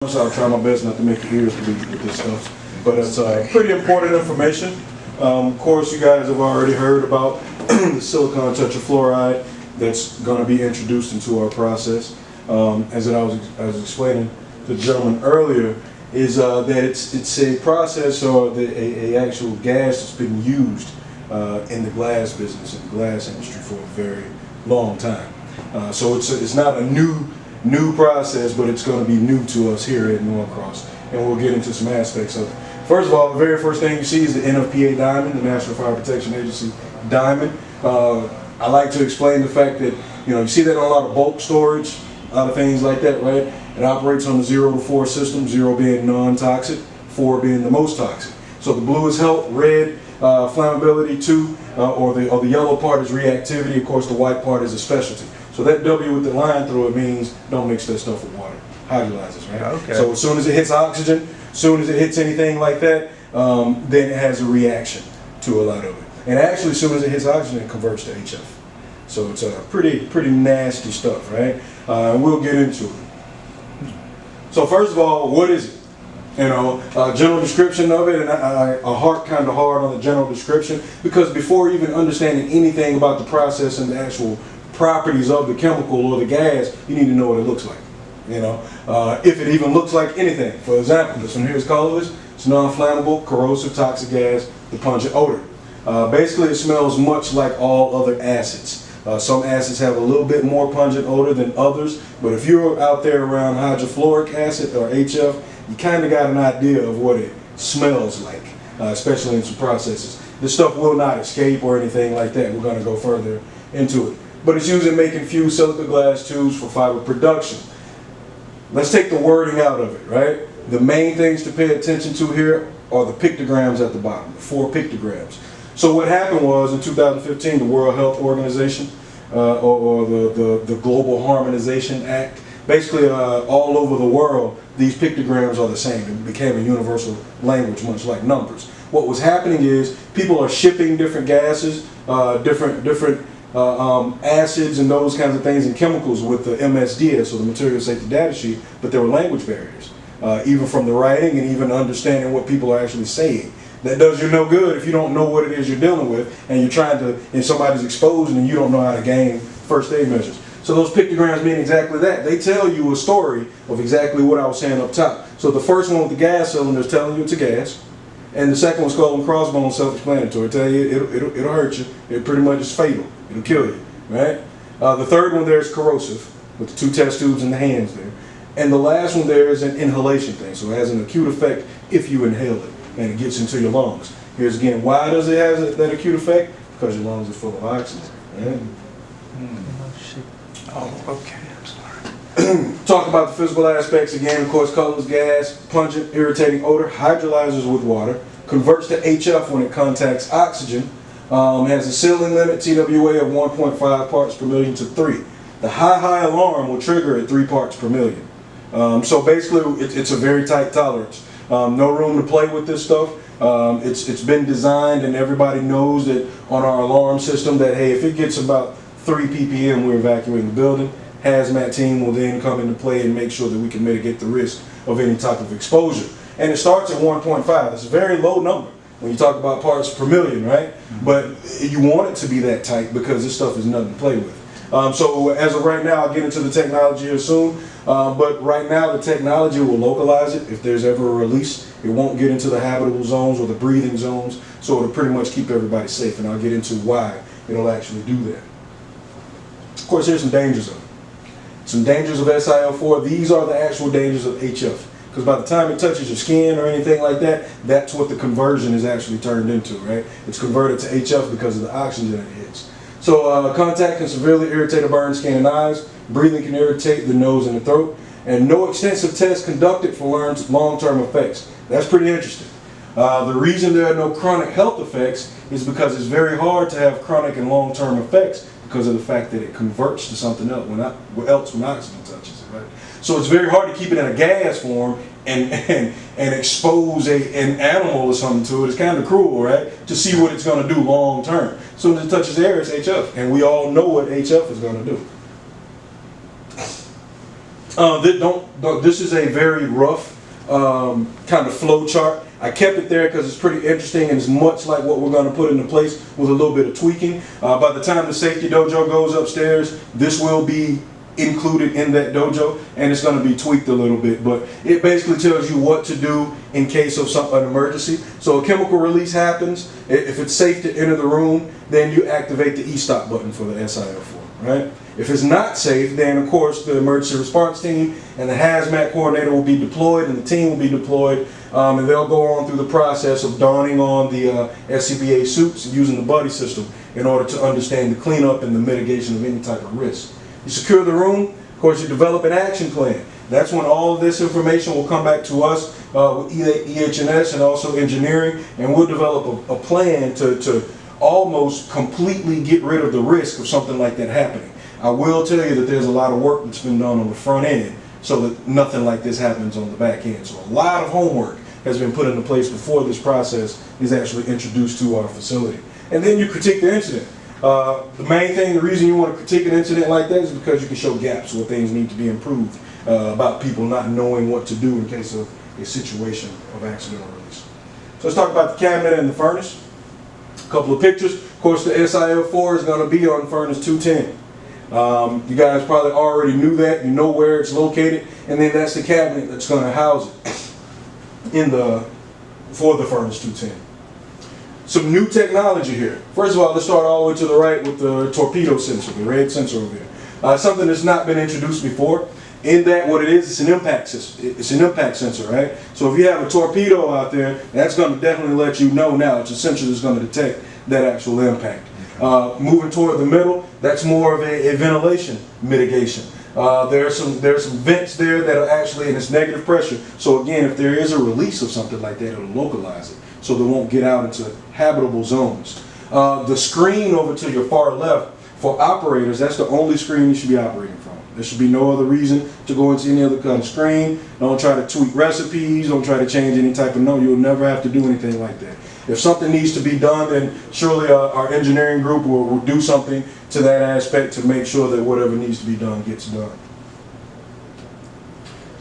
So I'll try my best not to make your ears bleed with this stuff, but it's pretty important information. Of course, you guys have already heard about the silicon tetrafluoride that's going to be introduced into our process. As I was explaining to the gentleman earlier, is that it's a process or a actual gas that's been used in the glass business, in the glass industry for a very long time. So it's not a new process, but it's going to be new to us here at Norcross, and we'll get into some aspects of it. First of all, the very first thing you see is the NFPA diamond, the National Fire Protection Agency diamond. I like to explain the fact that, you see that on a lot of bulk storage, a lot of things like that, right? It operates on the 0 to 4 system, 0 being non-toxic, 4 being the most toxic. So the blue is health, red, flammability, 2, or the yellow part is reactivity. Of course, the white part is a specialty. So that W with the line through it means don't mix that stuff with water. Hydrolyzes, right? Okay. So as soon as it hits oxygen, as soon as it hits anything like that, then it has a reaction to a lot of it. And actually, as soon as it hits oxygen, it converts to HF. So it's pretty nasty stuff, right? We'll get into it. So first of all, what is it? General description of it, and I harp kind of hard on the general description because before even understanding anything about the process and the actual properties of the chemical or the gas, you need to know what it looks like. If it even looks like anything. For example, this one here is colorless. It's non-flammable, corrosive, toxic gas, the pungent odor. Basically, it smells much like all other acids. Some acids have a little bit more pungent odor than others, but if you're out there around hydrofluoric acid or HF, you kind of got an idea of what it smells like, especially in some processes. This stuff will not escape or anything like that. We're going to go further into it. But it's used in making fused silica glass tubes for fiber production. Let's take the wording out of it, right? The main things to pay attention to here are the pictograms at the bottom, the 4 pictograms. So what happened was in 2015, the World Health Organization, or the Global Harmonization Act, basically all over the world, these pictograms are the same. It became a universal language, much like numbers. What was happening is people are shipping different gases, different acids and those kinds of things and chemicals with the MSDS, or the Material Safety Data Sheet, but there were language barriers, even from the writing and even understanding what people are actually saying. That does you no good if you don't know what it is you're dealing with and you're trying to, and somebody's exposed and you don't know how to gain first aid measures. So those pictograms mean exactly that. They tell you a story of exactly what I was saying up top. So the first one with the gas cylinder is telling you it's a gas. And the second one's called crossbone, self-explanatory. Tell you it'll hurt you. It pretty much is fatal. It'll kill you, right? The third one there is corrosive, with the 2 test tubes in the hands there. And the last one there is an inhalation thing. So it has an acute effect if you inhale it, and it gets into your lungs. Here's again, why does it have that acute effect? Because your lungs are full of oxygen. Right? Oh, okay. I'm sorry. Talk about the physical aspects again. Of course, colorless gas, pungent, irritating odor, hydrolyzes with water, converts to HF when it contacts oxygen, has a sealing limit, TWA, of 1.5 parts per million to 3. The high alarm will trigger at 3 parts per million. So basically, it's a very tight tolerance. No room to play with this stuff. It's been designed, and everybody knows that on our alarm system that, hey, if it gets about 3 ppm, we're evacuating the building. Hazmat team will then come into play and make sure that we can mitigate the risk of any type of exposure. And it starts at 1.5. That's a very low number when you talk about parts per million, right? But you want it to be that tight because this stuff is nothing to play with. So as of right now, I'll get into the technology here soon, but right now the technology will localize it. If there's ever a release, it won't get into the habitable zones or the breathing zones, so it'll pretty much keep everybody safe, and I'll get into why it'll actually do that. Of course, here's some dangers of it. Some dangers of SiO4. These are the actual dangers of HF, because by the time it touches your skin or anything like that, that's what the conversion is actually turned into, right? It's converted to HF because of the oxygen it hits. So contact can severely irritate or burn skin and eyes. Breathing can irritate the nose and the throat. And no extensive tests conducted for long-term effects. That's pretty interesting. The reason there are no chronic health effects is because it's very hard to have chronic and long-term effects because of the fact that it converts to something else when oxygen touches it, right? So it's very hard to keep it in a gas form and expose an animal or something to it. It's kind of cruel, right? To see what it's going to do long term. As soon as it touches air, it's HF, and we all know what HF is going to do. This is a very rough kind of flow chart. I kept it there because it's pretty interesting and it's much like what we're going to put into place with a little bit of tweaking. By the time the safety dojo goes upstairs, this will be included in that dojo and it's going to be tweaked a little bit, but it basically tells you what to do in case of an emergency. So a chemical release happens. If it's safe to enter the room, then you activate the e-stop button for the SIL4, right? If it's not safe, then of course the emergency response team and the hazmat coordinator will be deployed and the team will be deployed, and they'll go on through the process of donning on the SCBA suits and using the buddy system in order to understand the cleanup and the mitigation of any type of risk. You secure the room, of course you develop an action plan. That's when all of this information will come back to us with EH&S and also engineering, and we'll develop a plan to almost completely get rid of the risk of something like that happening. I will tell you that there's a lot of work that's been done on the front end so that nothing like this happens on the back end. So a lot of homework has been put into place before this process is actually introduced to our facility. And then you critique the incident. The main thing, the reason you want to critique an incident like that is because you can show gaps where things need to be improved about people not knowing what to do in case of a situation of accidental release. So let's talk about the cabinet and the furnace. A couple of pictures. Of course, the SIL4 is going to be on furnace 210. You guys probably already knew that. You know where it's located, and then that's the cabinet that's going to house it for the furnace 210. Some new technology here. First of all, let's start all the way to the right with the torpedo sensor, the red sensor over here. Something that's not been introduced before. In that, what it is, it's an impact system. It's an impact sensor, right? So if you have a torpedo out there, that's going to definitely let you know now. It's a sensor that's going to detect that actual impact. Moving toward the middle, that's more of a ventilation mitigation. There are some vents there that are actually, and it's negative pressure. So again, if there is a release of something like that, it'll localize it so they won't get out into habitable zones. The screen over to your far left, for operators, that's the only screen you should be operating from. There should be no other reason to go into any other kind of screen. Don't try to tweak recipes. Don't try to change any type of note. You'll never have to do anything like that. If something needs to be done, then surely our engineering group will do something to that aspect to make sure that whatever needs to be done gets done.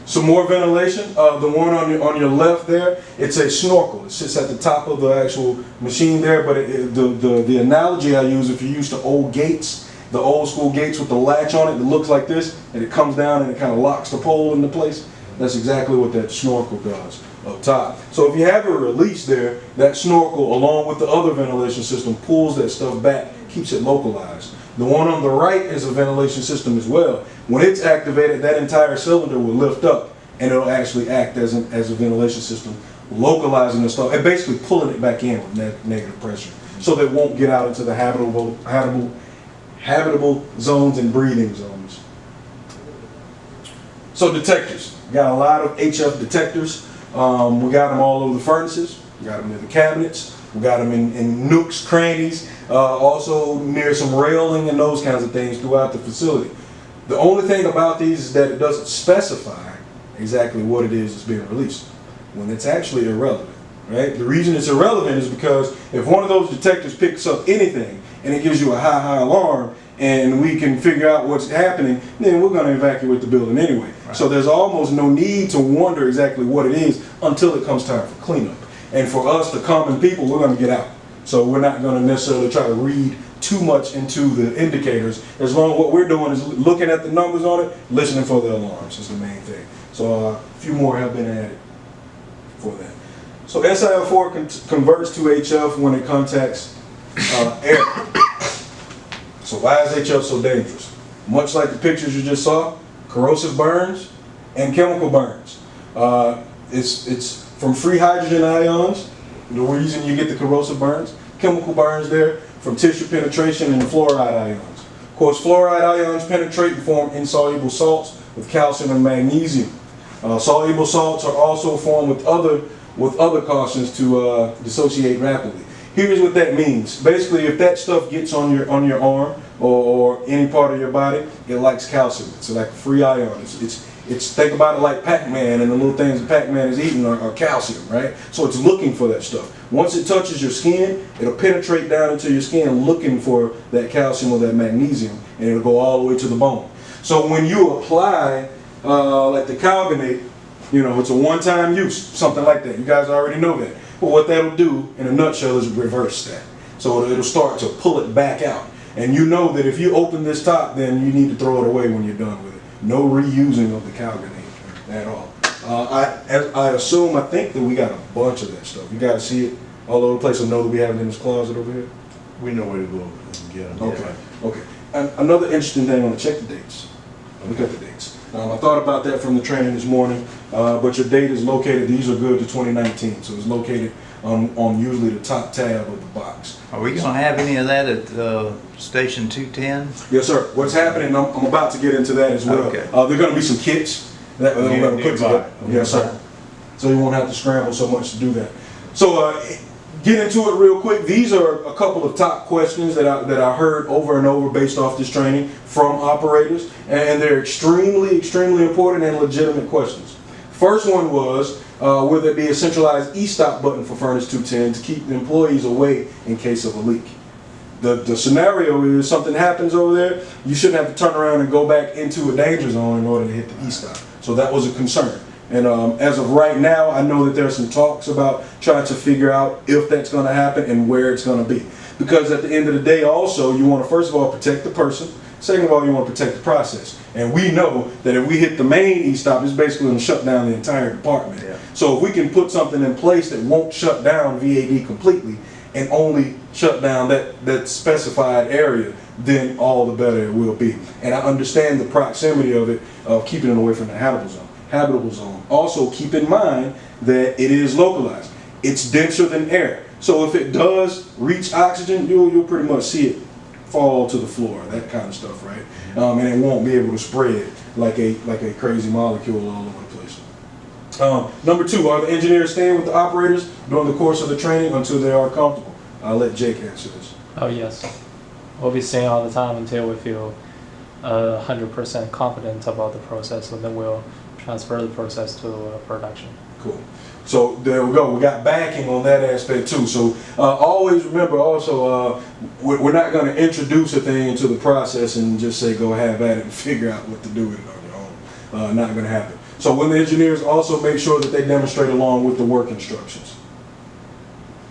Some more ventilation. The one on your left there, it's a snorkel. It sits at the top of the actual machine there, but the analogy I use, if you're used to old gates, the old school gates with the latch on it that looks like this, and it comes down and it kind of locks the pole into place, that's exactly what that snorkel does up top. So if you have a release there, that snorkel along with the other ventilation system pulls that stuff back, keeps it localized. The one on the right is a ventilation system as well. When it's activated, that entire cylinder will lift up and it'll actually act as a ventilation system, localizing the stuff and basically pulling it back in with negative pressure so that it won't get out into the habitable zones and breathing zones. So detectors. We got a lot of HF detectors. We got them all over the furnaces. We got them in the cabinets. We got them in nooks, crannies, also near some railing and those kinds of things throughout the facility. The only thing about these is that it doesn't specify exactly what it is that's being released, when it's actually irrelevant, right? The reason it's irrelevant is because if one of those detectors picks up anything and it gives you a high alarm and we can figure out what's happening, then we're going to evacuate the building anyway. Right. So there's almost no need to wonder exactly what it is until it comes time for cleanup. And for us, the common people, we're going to get out. So we're not going to necessarily try to read too much into the indicators. As long as what we're doing is looking at the numbers on it, listening for the alarms is the main thing. So a few more have been added for that. So SIL4 converts to HF when it contacts air. So why is HF so dangerous? Much like the pictures you just saw, corrosive burns and chemical burns. It's from free hydrogen ions, the reason you get the corrosive burns. Chemical burns there from tissue penetration and fluoride ions. Of course, fluoride ions penetrate and form insoluble salts with calcium and magnesium. Soluble salts are also formed with other cautions to dissociate rapidly. Here's what that means. Basically, if that stuff gets on your arm or any part of your body, it likes calcium. It's like a free ion. It's think about it like Pac-Man, and the little things that Pac-Man is eating are calcium, right? So it's looking for that stuff. Once it touches your skin, it'll penetrate down into your skin looking for that calcium or that magnesium, and it'll go all the way to the bone. So when you apply like the Calgonate, you know, it's a one-time use, something like that. You guys already know that. But what that'll do, in a nutshell, is reverse that. So it'll start to pull it back out. And you know that if you open this top, then you need to throw it away when you're done with it. No reusing of the Calgonate at all. I assume, I think that we got a bunch of that stuff. You guys see it all over the place, so know that we have it in this closet over here. We know where to go and get them. Okay, okay. And another interesting thing, I want to check the dates. Look at the dates. I thought about that from the training this morning, but your date is located, these are good to 2019, so it's located on usually the top tab of the box. Are we gonna have any of that at Station 210? Yes, sir. What's happening, I'm about to get into that as well. Okay. There are going to be some kits that we're going to put together. Yes, sir. So you won't have to scramble so much to do that. So get into it real quick. These are a couple of top questions that I heard over and over based off this training from operators, and they're extremely, extremely important and legitimate questions. First one was, will there be a centralized e-stop button for Furnace 210 to keep the employees away in case of a leak? The scenario is something happens over there, you shouldn't have to turn around and go back into a danger zone in order to hit the e-stop. So that was a concern. And as of right now, I know that there are some talks about trying to figure out if that's going to happen and where it's going to be. Because at the end of the day also, you want to first of all protect the person. Second of all, you want to protect the process. And we know that if we hit the main e-stop, it's basically going to shut down the entire department. Yeah. So if we can put something in place that won't shut down VAD completely and only shut down that specified area, then all the better it will be. And I understand the proximity of it, of keeping it away from the habitable zone. Also keep in mind that it is localized. It's denser than air. So if it does reach oxygen, you'll pretty much see it fall to the floor, that kind of stuff, right? And it won't be able to spread like a crazy molecule all over the place. Number two, are the engineers staying with the operators during the course of the training until they are comfortable? I'll let Jake answer this. Oh yes, we'll be staying all the time until we feel 100% confident about the process, and then we'll transfer the process to production. Cool. So there we go. We got backing on that aspect too. So always remember also, we're not going to introduce a thing into the process and just say go have at it and figure out what to do with it on your own. Not going to happen. So when the engineers also make sure that they demonstrate along with the work instructions.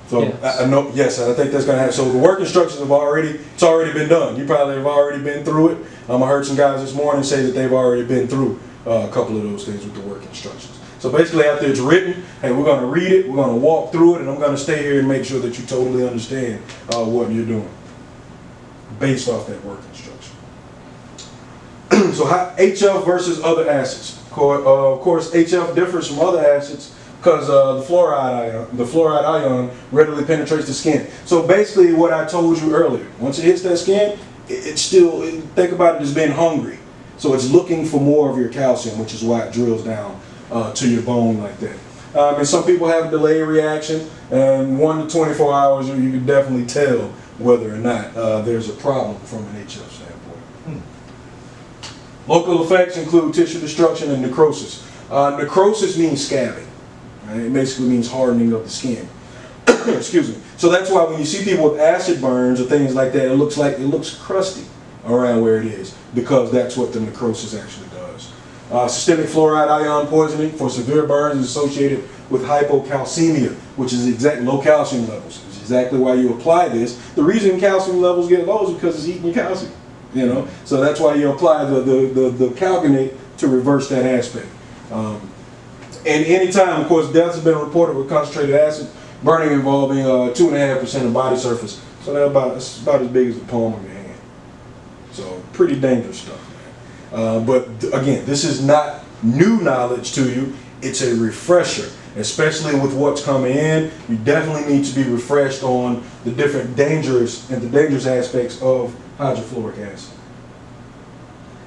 So yes. I know, yes, I think that's going to happen. So the work instructions it's already been done. You probably have already been through it. I heard some guys this morning say that they've already been through a couple of those things with the work instructions. So basically after it's written, hey, we're going to read it, we're going to walk through it, and I'm going to stay here and make sure that you totally understand what you're doing based off that work instruction. So HF versus other acids. Of course, HF differs from other acids because the fluoride ion readily penetrates the skin. So basically what I told you earlier, once it hits that skin, it's still, think about it as being hungry. So it's looking for more of your calcium, which is why it drills down to your bone like that. And some people have a delayed reaction, and 1 to 24 hours, you can definitely tell whether or not there's a problem from an HF standpoint. Local effects include tissue destruction and necrosis. Necrosis means scabbing. Right? It basically means hardening of the skin. Excuse me. So that's why when you see people with acid burns or things like that, it looks crusty around where it is, because that's what the necrosis actually does. Systemic fluoride ion poisoning for severe burns is associated with hypocalcemia, which is low calcium levels. Which is exactly why you apply this. The reason calcium levels get low is because it's eating your calcium. You know, so that's why you apply the Calgonate to reverse that aspect. And anytime, of course, deaths have been reported with concentrated acid burning involving 2.5% of body surface. So that's about as big as the palm of your hand. So pretty dangerous stuff, man. But again, this is not new knowledge to you. It's a refresher, especially with what's coming in. You definitely need to be refreshed on the different dangerous aspects of hydrofluoric acid.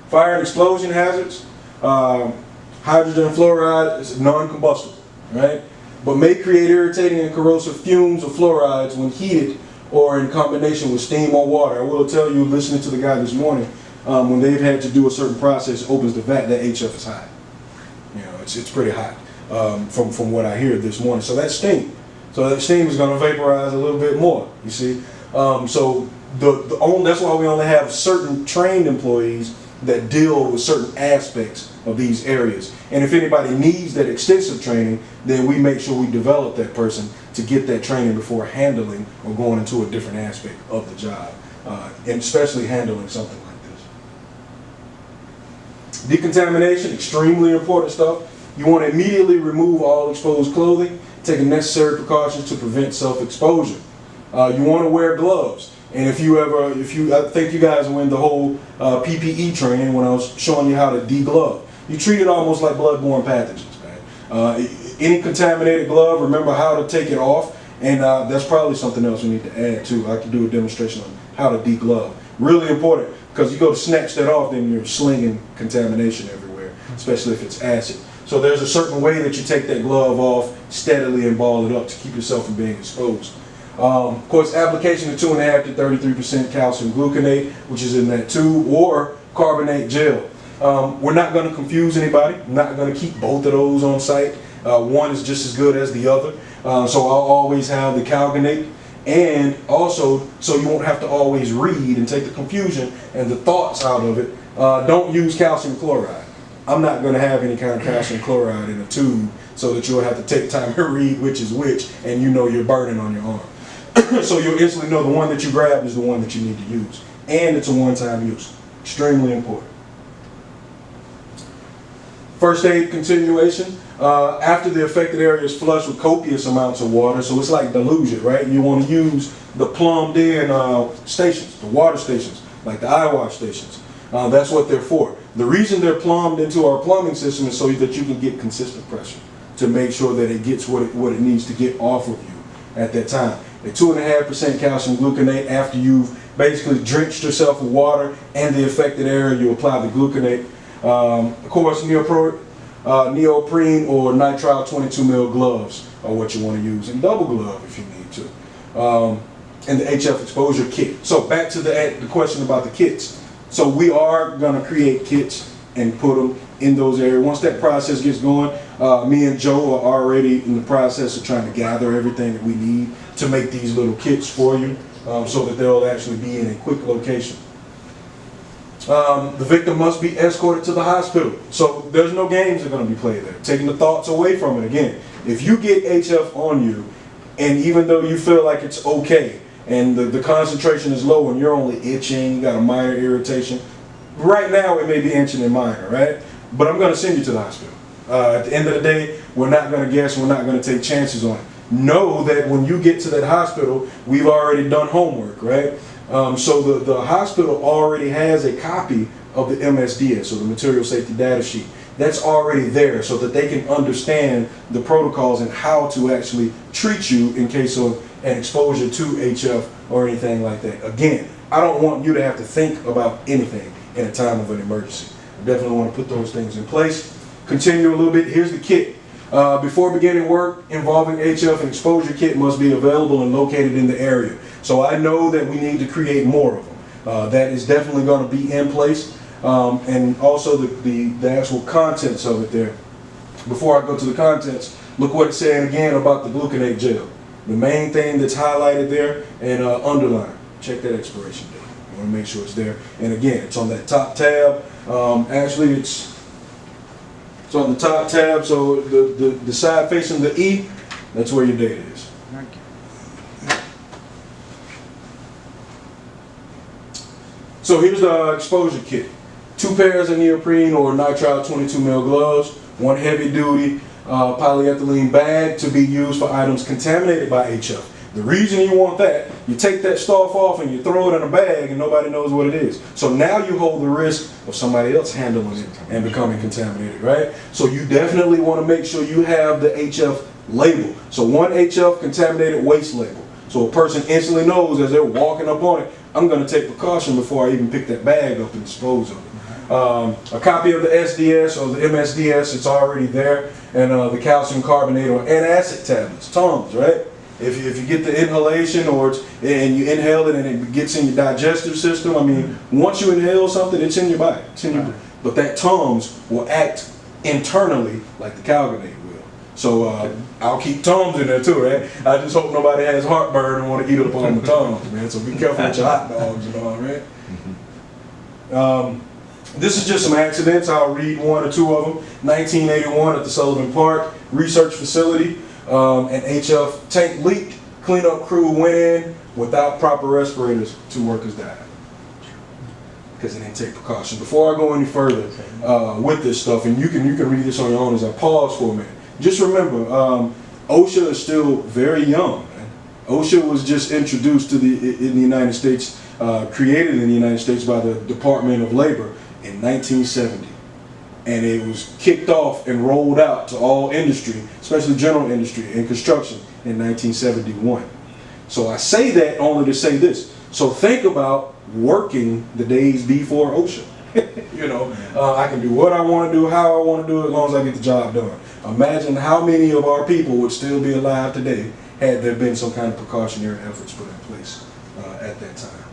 Fire and explosion hazards. Hydrogen fluoride is non-combustible, right? But may create irritating and corrosive fumes of fluorides when heated or in combination with steam or water. I will tell you, listening to the guy this morning, when they've had to do a certain process, opens the vat, that HF is hot. You know, it's pretty hot from what I hear this morning. So that's steam. So that steam is going to vaporize a little bit more, you see. So that's why we only have certain trained employees that deal with certain aspects of these areas. And if anybody needs that extensive training, then we make sure we develop that person to get that training before handling or going into a different aspect of the job, and especially handling something like this. Decontamination, extremely important stuff. You want to immediately remove all exposed clothing, taking necessary precautions to prevent self-exposure. You want to wear gloves. And I think you guys were in the whole PPE training when I was showing you how to deglove. You treat it almost like bloodborne pathogens, man. Any contaminated glove, remember how to take it off, and that's probably something else we need to add too. I can do a demonstration on how to deglove. Really important, because you go to snatch that off, then you're slinging contamination everywhere, especially if it's acid. So there's a certain way that you take that glove off steadily and ball it up to keep yourself from being exposed. Of course, application of 2.5 to 33% calcium gluconate, which is in that tube, or carbonate gel. We're not going to confuse anybody. I'm not going to keep both of those on site. One is just as good as the other. So I'll always have the calgonate, and also, so you won't have to always read and take the confusion and the thoughts out of it, don't use calcium chloride. I'm not going to have any kind of calcium chloride in a tube so that you'll have to take time to read which is which, and you know you're burning on your arm. So you'll instantly know the one that you grabbed is the one that you need to use. And it's a one-time use. Extremely important. First aid continuation. After the affected area is flushed with copious amounts of water, so it's like deluge it, right? You want to use the plumbed in stations, the water stations, like the eye wash stations. That's what they're for. The reason they're plumbed into our plumbing system is so that you can get consistent pressure to make sure that it gets what it needs to get off of you at that time. A 2.5% calcium gluconate. After you've basically drenched yourself with water and the affected area, you apply the gluconate. Of course, neoprene or nitrile 22 mil gloves are what you want to use, and double glove if you need to. And the HF exposure kit. So back to the question about the kits. So we are going to create kits and put them in those areas. Once that process gets going, me and Joe are already in the process of trying to gather everything that we need to make these little kits for you, so that they'll actually be in a quick location. The victim must be escorted to the hospital. So there's no games that are going to be played there. Taking the thoughts away from it. Again, if you get HF on you, and even though you feel like it's okay, and the concentration is low and you're only itching, you got a minor irritation, right now it may be itching and minor, right? But I'm going to send you to the hospital. At the end of the day, we're not going to guess, we're not going to take chances on it. Know that when you get to that hospital, we've already done homework, right? So the hospital already has a copy of the MSDS, or the Material Safety Data Sheet. That's already there so that they can understand the protocols and how to actually treat you in case of an exposure to HF or anything like that. Again, I don't want you to have to think about anything in a time of an emergency. I definitely want to put those things in place. Continue a little bit. Here's the kit. Before beginning work involving HF, an exposure kit must be available and located in the area. So I know that we need to create more of them. That is definitely going to be in place. And also the actual contents of it there. Before I go to the contents, look what it's saying again about the gluconate gel. The main thing that's highlighted there and underlined. Check that expiration date. You want to make sure it's there. And again, it's on that top tab. Actually, it's on the top tab, so the side facing the E, that's where your data is. So here's the exposure kit. 2 pairs of neoprene or nitrile 22 mil gloves, 1 heavy duty polyethylene bag to be used for items contaminated by HF. The reason you want that, you take that stuff off and you throw it in a bag and nobody knows what it is. So now you hold the risk of somebody else handling it and becoming contaminated, right? So you definitely want to make sure you have the HF label. So 1 HF contaminated waste label. So a person instantly knows as they're walking up on it, I'm going to take precaution before I even pick that bag up and dispose of it. A copy of the SDS or the MSDS, it's already there, and the calcium carbonate or antacid tablets, Tums, right? If you get the inhalation and you inhale it and it gets in your digestive system, I mean, once you inhale something, it's in your body. It's in your, but that Tums will act internally like the calgonate will. So I'll keep Tums in there too, right? I just hope nobody has heartburn and want to eat up on the Tums, man. So be careful with your hot dogs and all, right? This is just some accidents. I'll read one or two of them. 1981 at the Sullivan Park Research Facility, an HF tank leaked. Cleanup crew went in without proper respirators. 2 workers died because they didn't take precaution. Before I go any further with this stuff, and you can read this on your own as I pause for a minute. Just remember, OSHA is still very young. Man. OSHA was just introduced in the United States, created in the United States by the Department of Labor in 1970. And it was kicked off and rolled out to all industry, especially general industry and construction, in 1971. So I say that only to say this. So think about working the days before OSHA. You know, I can do what I want to do, how I want to do it, as long as I get the job done. Imagine how many of our people would still be alive today had there been some kind of precautionary efforts put in place at that time.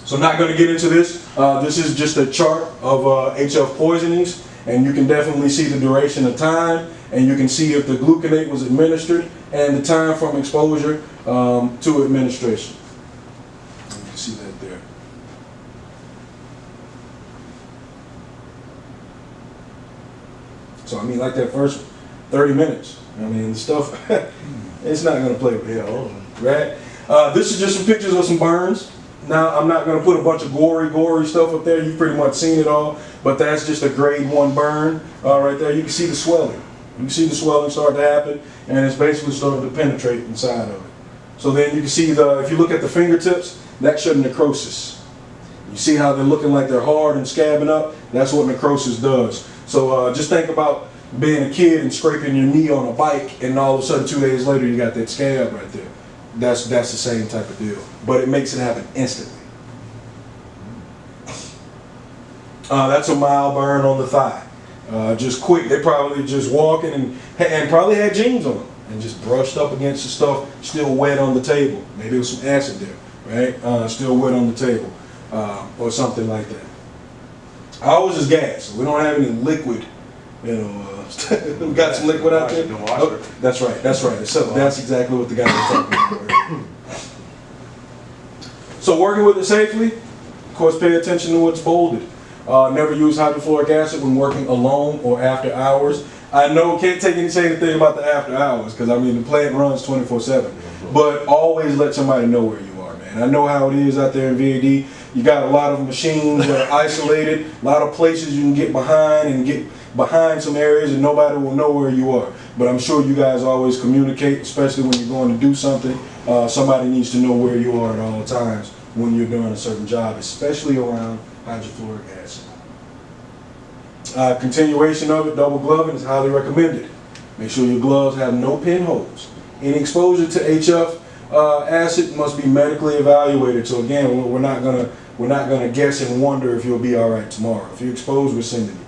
So I'm not going to get into this. This is just a chart of HF poisonings, and you can definitely see the duration of time, and you can see if the gluconate was administered and the time from exposure to administration. You can see that there. So I mean, like that first 30 minutes. I mean, the stuff, it's not going to play with hell, right? This is just some pictures of some burns. Now, I'm not going to put a bunch of gory stuff up there. You've pretty much seen it all, but that's just a grade 1 burn right there. You can see the swelling. You can see the swelling start to happen, and it's basically starting to penetrate inside of it. So then you can see, if you look at the fingertips, that shows necrosis. You see how they're looking like they're hard and scabbing up? That's what necrosis does. So just think about being a kid and scraping your knee on a bike, and all of a sudden 2 days later you got that scab right there. That's the same type of deal, but it makes it happen instantly. That's a mild burn on the thigh. Just quick. They probably just walking and probably had jeans on and just brushed up against the stuff still wet on the table. Maybe there was some acid there, right? Still wet on the table or something like that. Ours is gas. We don't have any liquid, you know. We got some liquid out there. Oh, that's right. That's right. So that's exactly what the guy was talking about. So working with it safely, of course, pay attention to what's bolded. Never use hydrofluoric acid when working alone or after hours. I know can't say anything about the after hours because I mean the plant runs 24/7. But always let somebody know where you are, man. I know how it is out there in VAD. You got a lot of machines that are isolated, a lot of places you can get behind and get behind some areas and nobody will know where you are. But I'm sure you guys always communicate, especially when you're going to do something. Somebody needs to know where you are at all times when you're doing a certain job, especially around hydrofluoric acid. Continuation of it, double gloving is highly recommended. Make sure your gloves have no pinholes. Any exposure to HF acid must be medically evaluated. So again, we're not gonna guess and wonder if you'll be all right tomorrow. If you're exposed, we're sending you.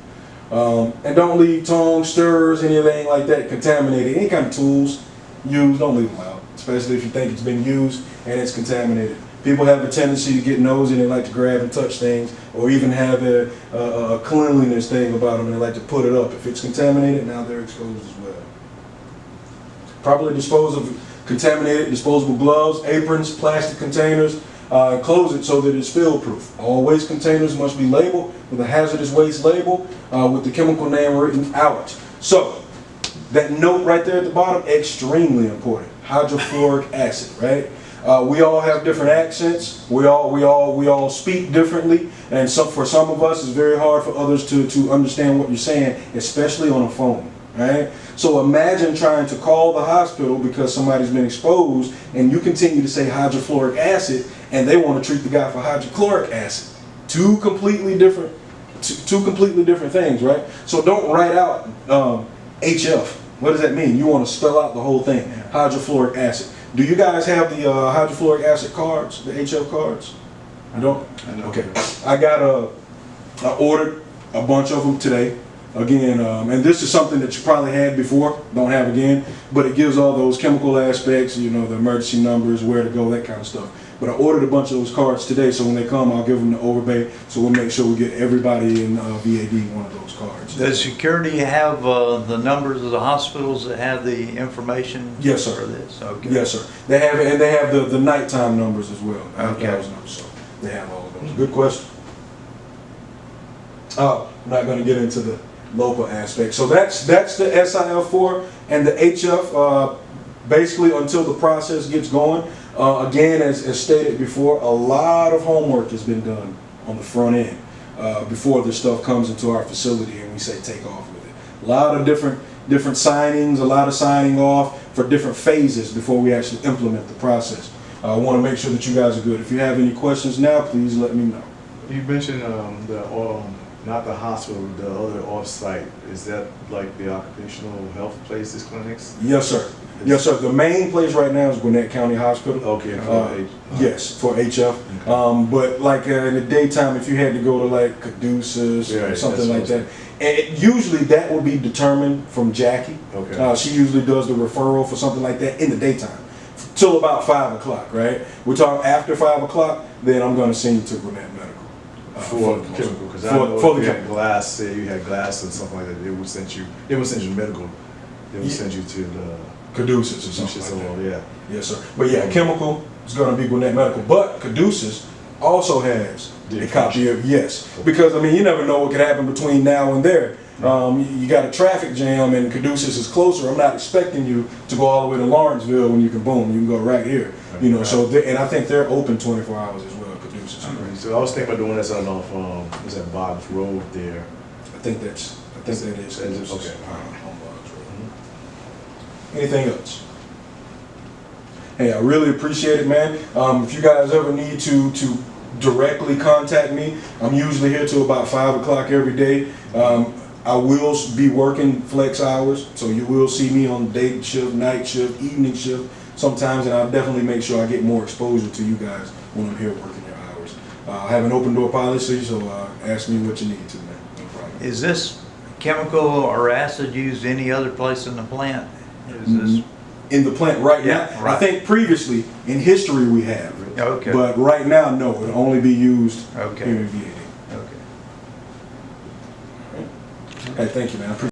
And don't leave tongs, stirrers, anything like that contaminated. Any kind of tools used, don't leave them out, especially if you think it's been used and it's contaminated. People have a tendency to get nosy and they like to grab and touch things, or even have a cleanliness thing about them and they like to put it up. If it's contaminated, now they're exposed as well. Properly dispose of contaminated disposable gloves, aprons, plastic containers, close it so that it's spill proof. All waste containers must be labeled with a hazardous waste label with the chemical name written out. So that note right there at the bottom, extremely important. Hydrofluoric acid, right? We all have different accents. We all speak differently, and for some of us, it's very hard for others to understand what you're saying, especially on a phone. Right? So imagine trying to call the hospital because somebody's been exposed, and you continue to say hydrofluoric acid, and they want to treat the guy for hydrochloric acid. Two completely different things, right? So don't write out HF. What does that mean? You want to spell out the whole thing. Hydrofluoric acid. Do you guys have the hydrofluoric acid cards, the HF cards? I don't? Okay. I ordered a bunch of them today. Again, and this is something that you probably had before, don't have again, but it gives all those chemical aspects, you know, the emergency numbers, where to go, that kind of stuff. But I ordered a bunch of those cards today, so when they come, I'll give them to Overbay, so we'll make sure we get everybody in VAD one of those cards. Does security have the numbers of the hospitals that have the information? Yes, sir. For this? Okay. Yes, sir. They have, and they have the nighttime numbers as well. Okay. Numbers, so they have all of those. Good question. I'm not going to get into the local aspect. So that's the SIL4 and the HF. Basically, until the process gets going. Again, as stated before, a lot of homework has been done on the front end before this stuff comes into our facility and we say take off with it. A lot of different signings, a lot of signing off for different phases before we actually implement the process. I want to make sure that you guys are good. If you have any questions now, please let me know. You mentioned not the hospital, the other off-site. Is that like the occupational health places, clinics? Yes, sir. Yes, sir. The main place right now is Gwinnett County Hospital. Okay. Yes, for HF. Okay. But like in the daytime, if you had to go to like Caduceus or something like that, and usually that will be determined from Jackie. Okay. She usually does the referral for something like that in the daytime, till about 5 o'clock. Right? We're talking after 5 o'clock. Then I'm going to send you to Gwinnett Medical. For the chemical, because I know if you had glass, say you had glass and something like that, they would send you medical. They would send you to the Caduceus or something like that. Yeah. Yes, sir. But yeah, chemical is going to be Gwinnett Medical. But Caduceus also has a copy of, because I mean, you never know what could happen between now and there. You got a traffic jam and Caduceus is closer. I'm not expecting you to go all the way to Lawrenceville when you can go right here. You know, so and I think they're open 24 hours as well, Caduceus. So I was thinking about doing this on off, was that Bob's Road there? I think that is Caduceus. Okay. On Bob's Road. Anything else? Hey, I really appreciate it, man. If you guys ever need to directly contact me, I'm usually here till about 5 o'clock every day. I will be working flex hours, so you will see me on day shift, night shift, evening shift sometimes, and I'll definitely make sure I get more exposure to you guys when I'm here working your hours. I have an open door policy, so ask me what you need to, man. No problem. Is this chemical or acid used any other place in the plant? Is this? In the plant right Yeah, now? right. I think previously, in history, we have. Okay. But right now, no. It'll only be used Okay. here in VA. Okay. Hey, thank you, man. I appreciate